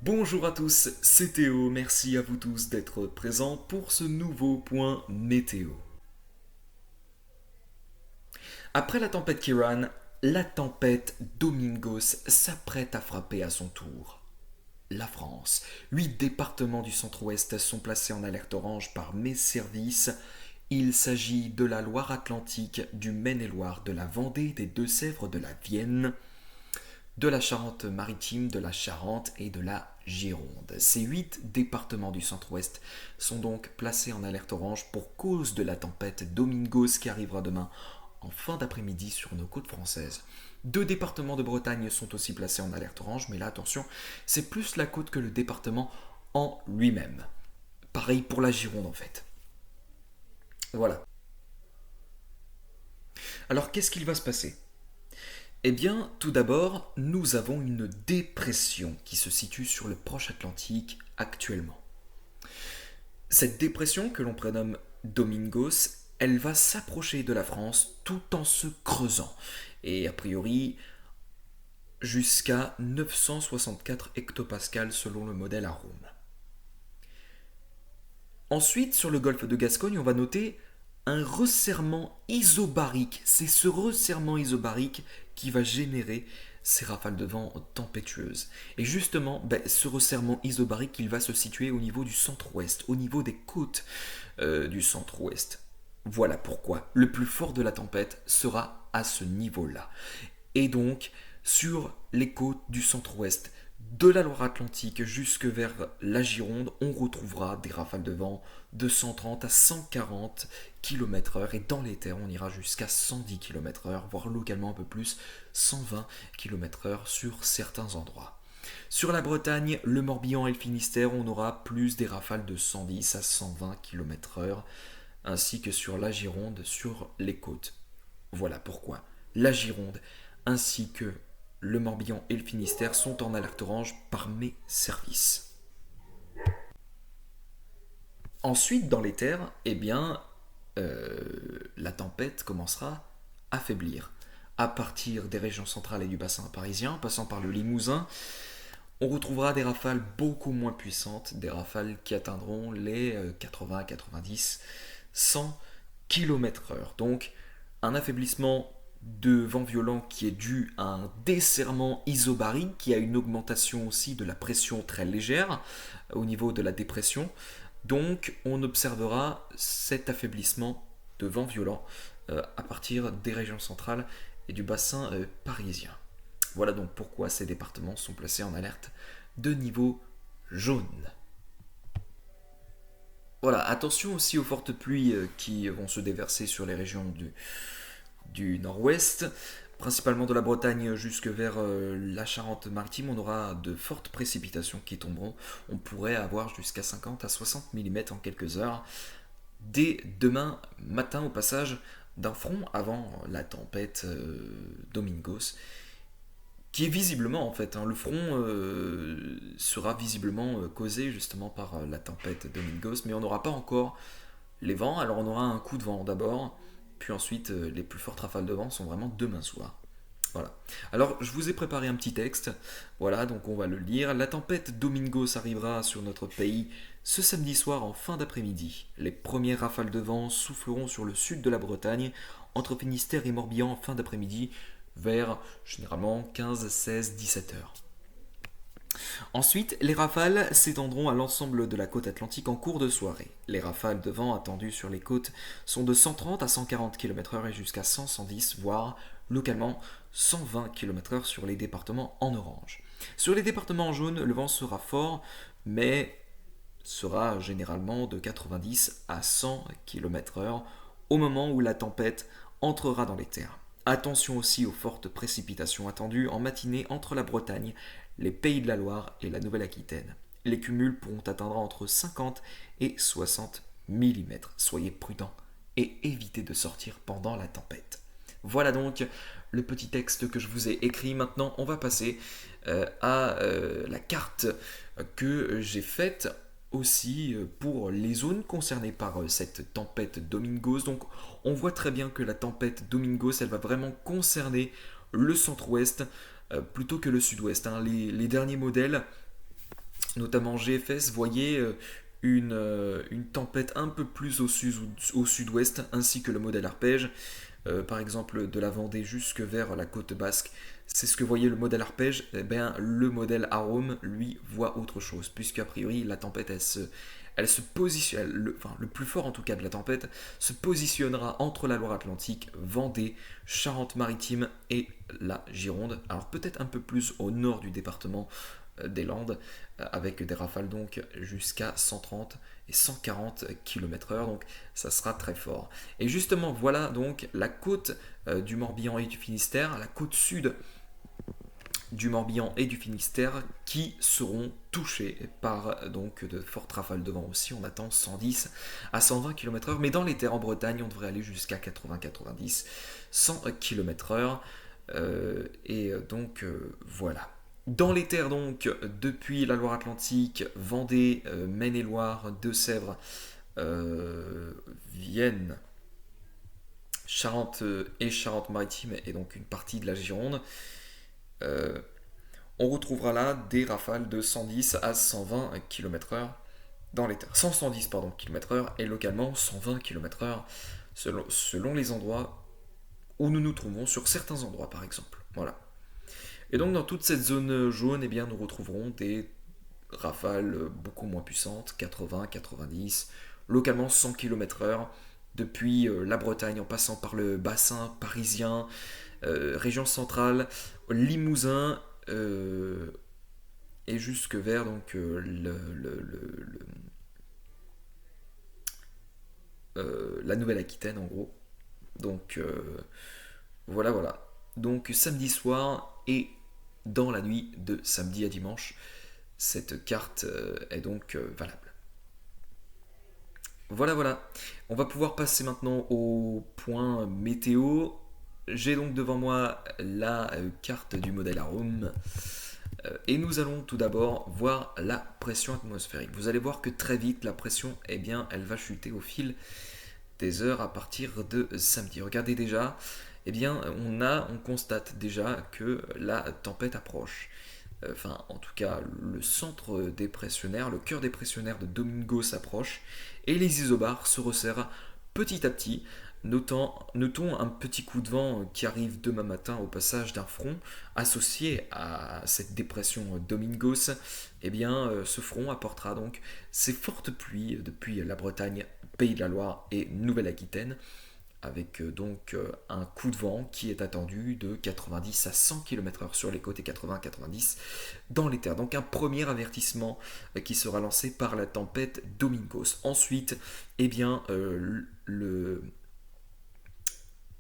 Bonjour à tous, c'est Théo, merci à vous tous d'être présents pour ce nouveau point météo. Après la tempête Kiran, la tempête Domingos s'apprête à frapper à son tour. La France. 8 départements du centre-ouest sont placés en alerte orange par mes services. Il s'agit de la Loire-Atlantique, du Maine-et-Loire, de la Vendée, des Deux-Sèvres, de la Vienne, de la Charente-Maritime, de la Charente et de la Gironde. Ces 8 départements du centre-ouest sont donc placés en alerte orange pour cause de la tempête Domingos qui arrivera demain en fin d'après-midi sur nos côtes françaises. 2 départements de Bretagne sont aussi placés en alerte orange, mais là attention, c'est plus la côte que le département en lui-même. Pareil pour la Gironde en fait. Voilà. Alors qu'est-ce qu'il va se passer? Eh bien, tout d'abord, nous avons une dépression qui se situe sur le proche Atlantique actuellement. Cette dépression, que l'on prénomme Domingos, elle va s'approcher de la France tout en se creusant. Et a priori, jusqu'à 964 hectopascales selon le modèle Arome. Ensuite, sur le golfe de Gascogne, on va noter un resserrement isobarique. C'est ce resserrement isobarique qui va générer ces rafales de vent tempétueuses. Et justement, ce resserrement isobarique, il va se situer au niveau du centre-ouest, au niveau des côtes du centre-ouest. Voilà pourquoi le plus fort de la tempête sera à ce niveau-là. Et donc, sur les côtes du centre-ouest, de la Loire-Atlantique jusque vers la Gironde, on retrouvera des rafales de vent de 130 à 140 km/h et dans les terres, on ira jusqu'à 110 km/h, voire localement un peu plus, 120 km/h sur certains endroits. Sur la Bretagne, le Morbihan et le Finistère, on aura plus des rafales de 110 à 120 km/h, ainsi que sur la Gironde, sur les côtes. Voilà pourquoi la Gironde ainsi que le Morbihan et le Finistère sont en alerte orange par mes services. Ensuite, dans les terres, la tempête commencera à faiblir. À partir des régions centrales et du bassin parisien, passant par le Limousin, on retrouvera des rafales beaucoup moins puissantes, des rafales qui atteindront les 80, 90, 100 km/h. Donc, un affaiblissement de vent violent qui est dû à un desserrement isobarique, qui a une augmentation aussi de la pression très légère au niveau de la dépression. Donc on observera cet affaiblissement de vent violent à partir des régions centrales et du bassin parisien. Voilà donc pourquoi ces départements sont placés en alerte de niveau jaune. Voilà, attention aussi aux fortes pluies qui vont se déverser sur les régions du nord-ouest, principalement de la Bretagne jusque vers la Charente-Maritime. On aura de fortes précipitations qui tomberont. On pourrait avoir jusqu'à 50 à 60 mm en quelques heures. Dès demain matin, au passage d'un front avant la tempête Domingos, qui est visiblement en fait, le front sera visiblement causé justement par la tempête Domingos, mais on n'aura pas encore les vents. Alors on aura un coup de vent d'abord, puis ensuite les plus fortes rafales de vent sont vraiment demain soir. Voilà. Alors je vous ai préparé un petit texte, voilà, donc on va le lire. La tempête Domingos arrivera sur notre pays ce samedi soir en fin d'après-midi. Les premières rafales de vent souffleront sur le sud de la Bretagne, entre Finistère et Morbihan en fin d'après-midi, vers généralement 15, 16, 17 heures. Ensuite, les rafales s'étendront à l'ensemble de la côte atlantique en cours de soirée. Les rafales de vent attendues sur les côtes sont de 130 à 140 km/h et jusqu'à 100, 110, voire localement 120 km/h sur les départements en orange. Sur les départements en jaune, le vent sera fort, mais sera généralement de 90 à 100 km/h au moment où la tempête entrera dans les terres. Attention aussi aux fortes précipitations attendues en matinée entre la Bretagne, les Pays de la Loire et la Nouvelle-Aquitaine. Les cumuls pourront atteindre entre 50 et 60 mm. Soyez prudents et évitez de sortir pendant la tempête. Voilà donc le petit texte que je vous ai écrit. Maintenant, on va passer à la carte que j'ai faite aussi pour les zones concernées par cette tempête Domingos. Donc on voit très bien que la tempête Domingos, elle va vraiment concerner le centre-ouest plutôt que le sud-ouest. Les derniers modèles notamment GFS, voyait une tempête un peu plus au sud-ouest, ainsi que le modèle arpège, par exemple de la Vendée jusque vers la côte basque. C'est ce que voyait le modèle arpège. Eh bien, le modèle arôme, lui, voit autre chose, puisqu'a priori, la tempête, elle se positionne, enfin, le plus fort en tout cas de la tempête, se positionnera entre la Loire-Atlantique, Vendée, Charente-Maritime et la Gironde. Alors peut-être un peu plus au nord du département des Landes, avec des rafales donc jusqu'à 130 et 140 km/h, donc ça sera très fort. Et justement, voilà donc la côte du Morbihan et du Finistère, la côte sud du Morbihan et du Finistère qui seront touchés par donc de fortes rafales de vent aussi. On attend 110 à 120 km/h, mais dans les terres en Bretagne, on devrait aller jusqu'à 80-90, 100 km/h. Voilà. Dans les terres donc, depuis la Loire-Atlantique, Vendée, Maine-et-Loire, Deux-Sèvres, Vienne, Charente et Charente-Maritime et donc une partie de la Gironde, euh, on retrouvera là des rafales de 110 à 120 km/h dans les terres. 110 pardon, km/h et localement 120 km/h selon les endroits où nous nous trouvons, sur certains endroits par exemple. Voilà. Et donc dans toute cette zone jaune, eh bien, nous retrouverons des rafales beaucoup moins puissantes, 80, 90, localement 100 km/h, depuis la Bretagne en passant par le bassin parisien, région centrale, Limousin, et jusque vers donc, la Nouvelle-Aquitaine en gros. Donc voilà, voilà. Donc samedi soir et dans la nuit de samedi à dimanche, cette carte est donc valable. Voilà, voilà. On va pouvoir passer maintenant au point météo. J'ai donc devant moi la carte du modèle Arome. Et nous allons tout d'abord voir la pression atmosphérique. Vous allez voir que très vite, la pression, eh bien, elle va chuter au fil des heures à partir de samedi. Regardez déjà, eh bien, on constate déjà que la tempête approche. Enfin, en tout cas, le centre dépressionnaire, le cœur dépressionnaire de Domingo s'approche et les isobars se resserrent petit à petit. Notons un petit coup de vent qui arrive demain matin au passage d'un front associé à cette dépression Domingos. Eh bien, ce front apportera donc ces fortes pluies depuis la Bretagne, Pays de la Loire et Nouvelle-Aquitaine, avec un coup de vent qui est attendu de 90 à 100 km/h sur les côtés, 80-90 dans les terres. Donc un premier avertissement qui sera lancé par la tempête Domingos. Ensuite, eh bien,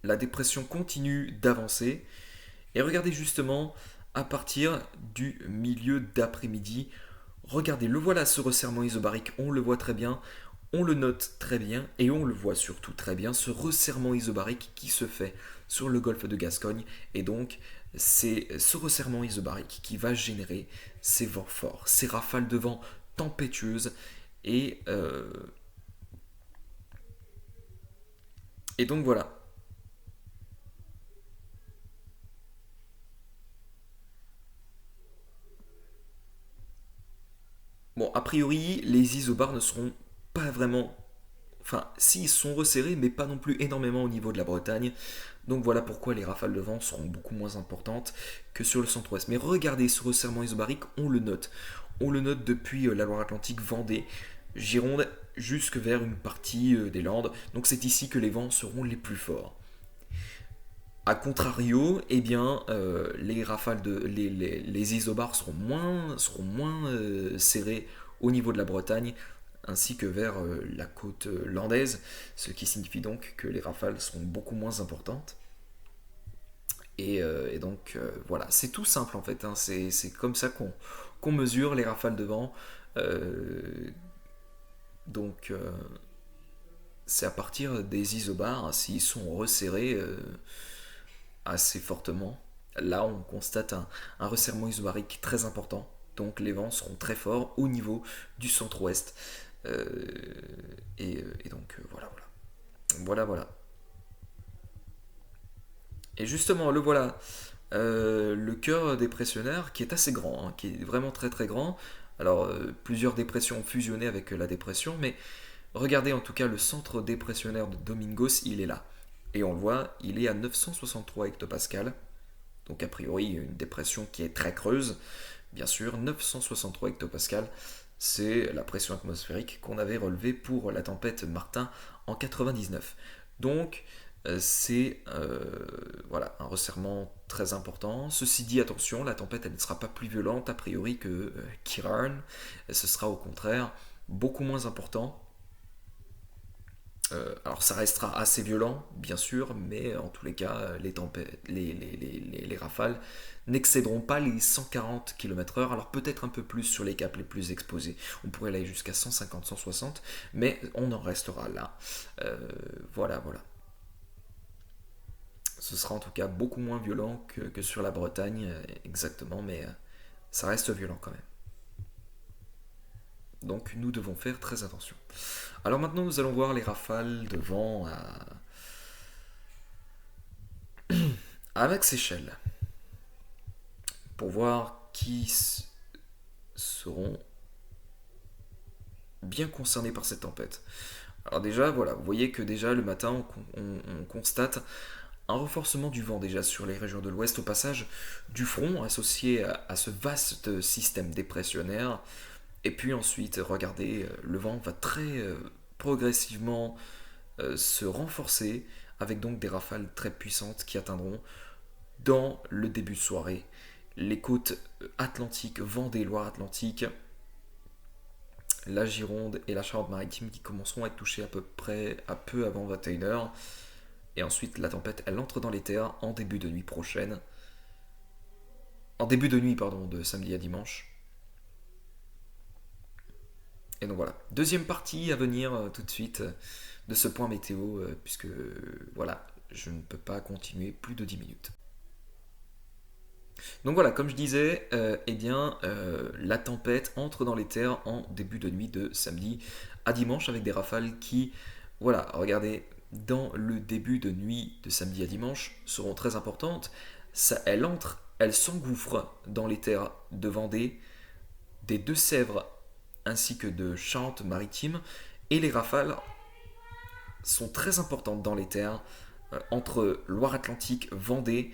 la dépression continue d'avancer. Et regardez justement, à partir du milieu d'après-midi, regardez, le voilà ce resserrement isobarique, on le voit très bien, on le note très bien et on le voit surtout très bien, ce resserrement isobarique qui se fait sur le golfe de Gascogne. Et donc, c'est ce resserrement isobarique qui va générer ces vents forts, ces rafales de vent tempétueuses. Et, euh, et donc voilà. Bon, a priori, les isobars ne seront pas vraiment. Enfin, si, ils sont resserrés, mais pas non plus énormément au niveau de la Bretagne. Donc voilà pourquoi les rafales de vent seront beaucoup moins importantes que sur le centre-ouest. Mais regardez ce resserrement isobarique, on le note. On le note depuis la Loire-Atlantique, Vendée, Gironde, jusque vers une partie des Landes. Donc c'est ici que les vents seront les plus forts. A contrario, eh bien, les rafales les isobars seront moins serrés au niveau de la Bretagne ainsi que vers la côte landaise, ce qui signifie donc que les rafales seront beaucoup moins importantes. Et donc voilà, c'est tout simple en fait, hein. C'est comme ça qu'on mesure les rafales de vent. Euh, donc c'est à partir des isobars, hein, s'ils sont resserrés assez fortement. Là, on constate un resserrement isobarique très important. Donc les vents seront très forts au niveau du centre-ouest. Euh, et donc voilà, voilà. Voilà, voilà. Et justement, le voilà. Le cœur dépressionnaire qui est assez grand, hein, qui est vraiment très très grand. Alors, plusieurs dépressions ont fusionné avec la dépression, mais regardez en tout cas le centre dépressionnaire de Domingos, il est là. Et on le voit, il est à 963 hectopascales. Donc a priori une dépression qui est très creuse. Bien sûr, 963 hectopascales, c'est la pression atmosphérique qu'on avait relevée pour la tempête Martin en 99. Donc c'est voilà, un resserrement très important. Ceci dit, attention, la tempête elle ne sera pas plus violente a priori que Kiran. Ce sera au contraire beaucoup moins important. Alors ça restera assez violent, bien sûr, mais en tous les cas, les, les rafales n'excéderont pas les 140 km/h, alors peut-être un peu plus sur les caps les plus exposés. On pourrait aller jusqu'à 150-160, mais on en restera là. Voilà, voilà. Ce sera en tout cas beaucoup moins violent que sur la Bretagne, exactement, mais ça reste violent quand même. Donc nous devons faire très attention. Alors maintenant nous allons voir les rafales de vent à max échelle pour voir qui seront bien concernés par cette tempête. Alors déjà, voilà, vous voyez que déjà le matin on constate un renforcement du vent déjà sur les régions de l'ouest au passage du front associé à ce vaste système dépressionnaire. Et puis ensuite, regardez, le vent va très progressivement se renforcer avec donc des rafales très puissantes qui atteindront dans le début de soirée les côtes atlantiques, Vendée, Loire-Atlantique, la Gironde et la Charente-Maritime qui commenceront à être touchées à peu près à peu avant 21h. Et ensuite, la tempête, elle entre dans les terres en début de nuit prochaine. En début de nuit, pardon, de samedi à dimanche. Et donc voilà, deuxième partie à venir tout de suite de ce point météo, puisque voilà, je ne peux pas continuer plus de 10 minutes. Donc voilà, comme je disais, eh bien, la tempête entre dans les terres en début de nuit de samedi à dimanche avec des rafales qui, voilà, regardez, dans le début de nuit de samedi à dimanche seront très importantes. Ça, elle s'engouffre dans les terres de Vendée, des Deux-Sèvres ainsi que de Charente-Maritime et les rafales sont très importantes dans les terres entre Loire-Atlantique, Vendée,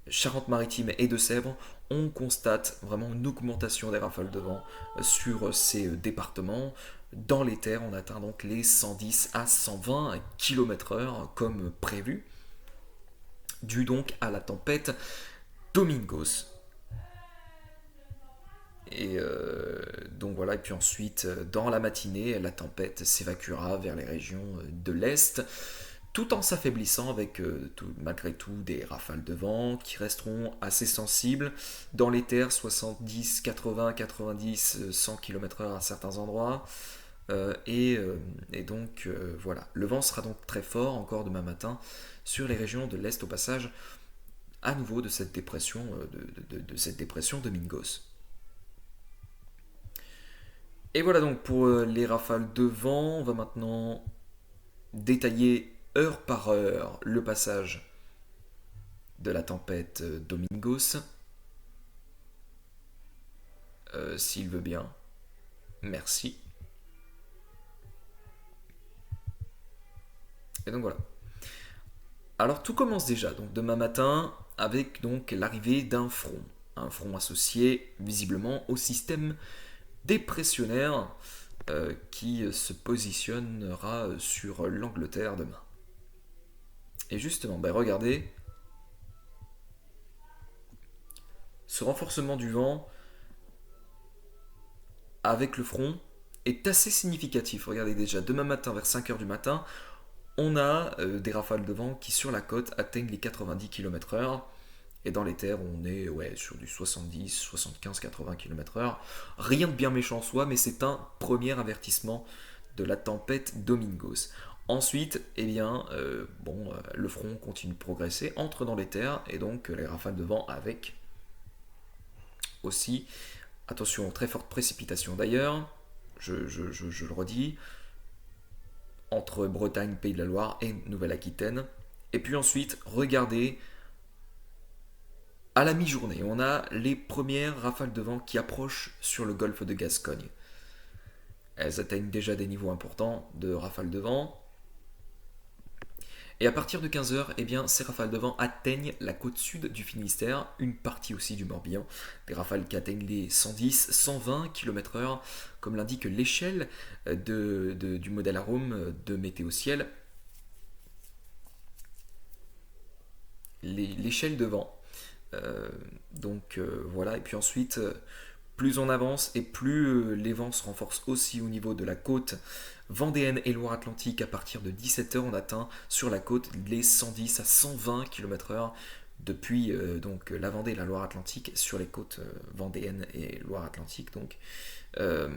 Charente-Maritime et Deux-Sèvres. On constate vraiment une augmentation des rafales de vent sur ces départements. Dans les terres, on atteint donc les 110 à 120 km/h comme prévu, dû donc à la tempête Domingos. Et donc voilà, et puis ensuite, dans la matinée, la tempête s'évacuera vers les régions de l'Est, tout en s'affaiblissant avec malgré tout des rafales de vent qui resteront assez sensibles dans les terres 70, 80, 90, 100 km/h à certains endroits. Et donc voilà, le vent sera donc très fort encore demain matin sur les régions de l'Est au passage à nouveau de cette dépression, de cette dépression de Mingos. Et voilà donc pour les rafales de vent, on va maintenant détailler heure par heure le passage de la tempête Domingos. S'il veut bien. Merci. Et donc voilà. Alors tout commence déjà donc demain matin avec donc l'arrivée d'un front. Un front associé visiblement au système dépressionnaire qui se positionnera sur l'Angleterre demain. Et justement, regardez, ce renforcement du vent avec le front est assez significatif. Regardez déjà, demain matin vers 5h du matin, on a des rafales de vent qui sur la côte atteignent les 90 km/h. Et dans les terres, on est sur du 70, 75, 80 km/h. Rien de bien méchant en soi, mais c'est un premier avertissement de la tempête Domingos. Ensuite, le front continue de progresser, entre dans les terres, et donc les rafales de vent avec aussi, attention, très forte précipitation d'ailleurs, je le redis, entre Bretagne, Pays de la Loire et Nouvelle-Aquitaine. Et puis ensuite, regardez À la mi-journée, on a les premières rafales de vent qui approchent sur le golfe de Gascogne. Elles atteignent déjà des niveaux importants de rafales de vent. Et à partir de 15 heures, eh bien, ces rafales de vent atteignent la côte sud du Finistère, une partie aussi du Morbihan. Des rafales qui atteignent les 110, 120 km/h, comme l'indique l'échelle du modèle Arome de Météo Ciel. L'échelle de vent. Voilà, et puis ensuite, plus on avance et plus les vents se renforcent aussi au niveau de la côte vendéenne et Loire-Atlantique. À partir de 17 heures, on atteint sur la côte les 110 à 120 km/h depuis la Vendée et la Loire-Atlantique sur les côtes vendéennes et Loire-Atlantique. Donc euh,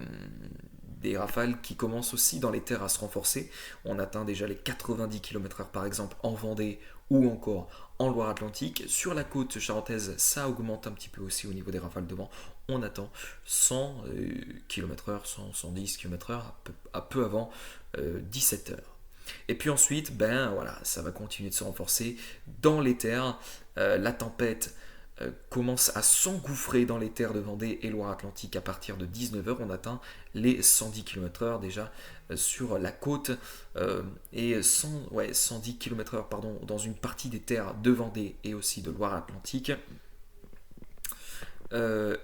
des rafales qui commencent aussi dans les terres à se renforcer. On atteint déjà les 90 km/h par exemple en Vendée ou encore en Loire-Atlantique. Sur la côte charentaise, ça augmente un petit peu aussi au niveau des rafales de vent. On attend 100 km/h, 100, 110 km/h à peu avant 17 heures. Et puis ensuite, ben voilà, ça va continuer de se renforcer dans les terres. La tempête commence à s'engouffrer dans les terres de Vendée et Loire-Atlantique à partir de 19 heures. On atteint les 110 km/h déjà sur la côte et 110 km/h pardon, dans une partie des terres de Vendée et aussi de Loire-Atlantique.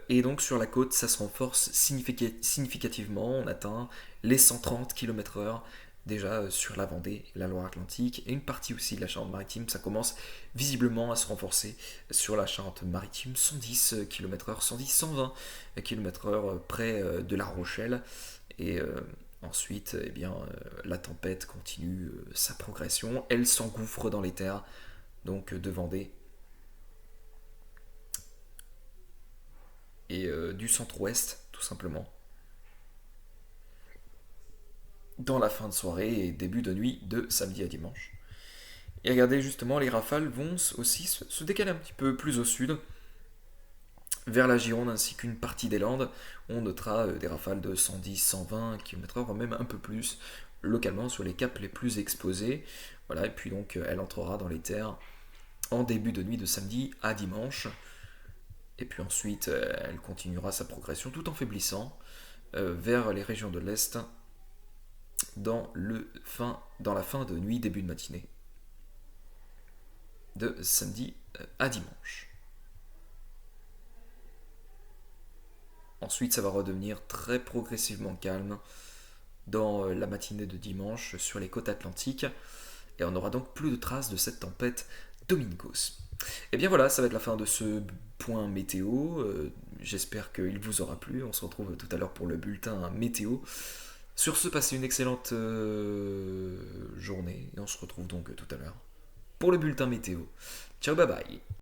Et donc sur la côte, ça se renforce significativement. On atteint les 130 km/h déjà sur la Vendée, la Loire-Atlantique, et une partie aussi de la Charente-Maritime. Ça commence visiblement à se renforcer sur la Charente-Maritime, 110 km/h, 110, 120 km/h près de La Rochelle. Et ensuite, eh bien, la tempête continue sa progression. Elle s'engouffre dans les terres donc de Vendée et du centre-ouest, tout simplement, dans la fin de soirée et début de nuit de samedi à dimanche. Et regardez, justement, les rafales vont aussi se décaler un petit peu plus au sud, vers la Gironde ainsi qu'une partie des Landes. On notera des rafales de 110, 120 km/h, voire même un peu plus, localement sur les caps les plus exposés. Voilà, et puis donc elle entrera dans les terres en début de nuit de samedi à dimanche. Et puis ensuite, elle continuera sa progression tout en faiblissant vers les régions de l'Est dans la fin de nuit, début de matinée, de samedi à dimanche. Ensuite, ça va redevenir très progressivement calme dans la matinée de dimanche sur les côtes atlantiques. Et on n'aura donc plus de traces de cette tempête Domingos. Et bien voilà, ça va être la fin de ce point météo. J'espère qu'il vous aura plu. On se retrouve tout à l'heure pour le bulletin météo. Sur ce, passez une excellente journée. Et on se retrouve donc tout à l'heure pour le bulletin météo. Ciao, bye bye.